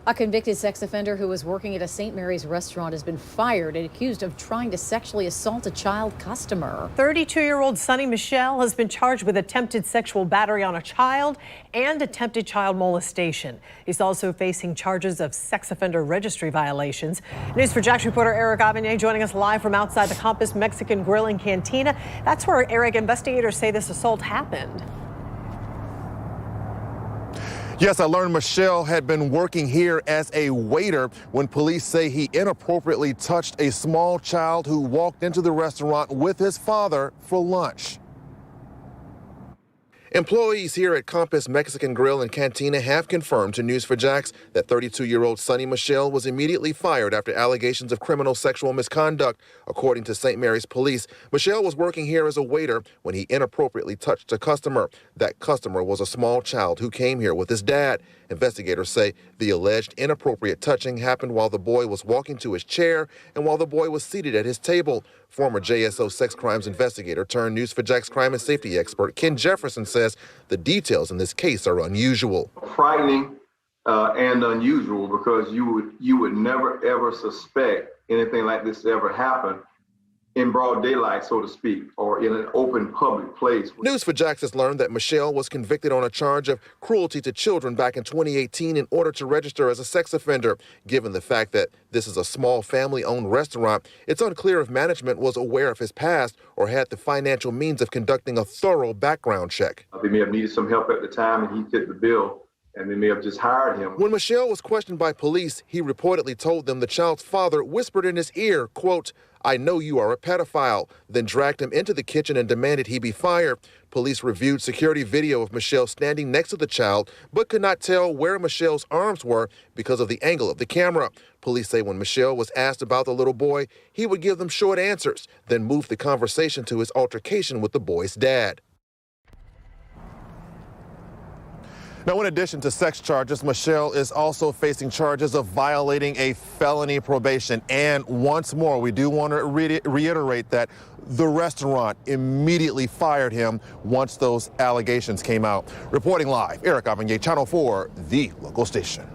A convicted sex offender who was working at a St. Mary's restaurant has been fired and accused of trying to sexually assault a child customer. 32-year-old Sonny Michelle has been charged with attempted sexual battery on a child and attempted child molestation. He's also facing charges of sex offender registry violations. News for Jax reporter Eric Avignon joining us live from outside the Compass Mexican Grill and Cantina. That's where, Eric, investigators say this assault happened. Yes, I learned Michelle had been working here as a waiter when police say he inappropriately touched a small child who walked into the restaurant with his father for lunch. Employees here at Compass Mexican Grill and Cantina have confirmed to News4Jax that 32-year-old Sonny Michelle was immediately fired after allegations of criminal sexual misconduct. According to St. Mary's police, Michelle was working here as a waiter when he inappropriately touched a customer. That customer was a small child who came here with his dad. Investigators say the alleged inappropriate touching happened while the boy was walking to his chair and while the boy was seated at his table. Former JSO sex crimes investigator turned News4Jax crime and safety expert Ken Jefferson says the details in this case are unusual. Frightening and unusual because you would never ever suspect anything like this to ever happen in broad daylight, so to speak, or in an open public place. News4Jax has learned that Michelle was convicted on a charge of cruelty to children back in 2018 in order to register as a sex offender. Given the fact that this is a small family-owned restaurant, it's unclear if management was aware of his past or had the financial means of conducting a thorough background check. They may have needed some help at the time and he fit the bill, and they may have just hired him. When Michelle was questioned by police, he reportedly told them the child's father whispered in his ear, quote, "I know you are a pedophile," then dragged him into the kitchen and demanded he be fired. Police reviewed security video of Michelle standing next to the child, but could not tell where Michelle's arms were because of the angle of the camera. Police say when Michelle was asked about the little boy, he would give them short answers, then move the conversation to his altercation with the boy's dad. Now, in addition to sex charges, Michelle is also facing charges of violating a felony probation. And once more, we do want to reiterate that the restaurant immediately fired him once those allegations came out. Reporting live, Eric Avignon, Channel 4, the local station.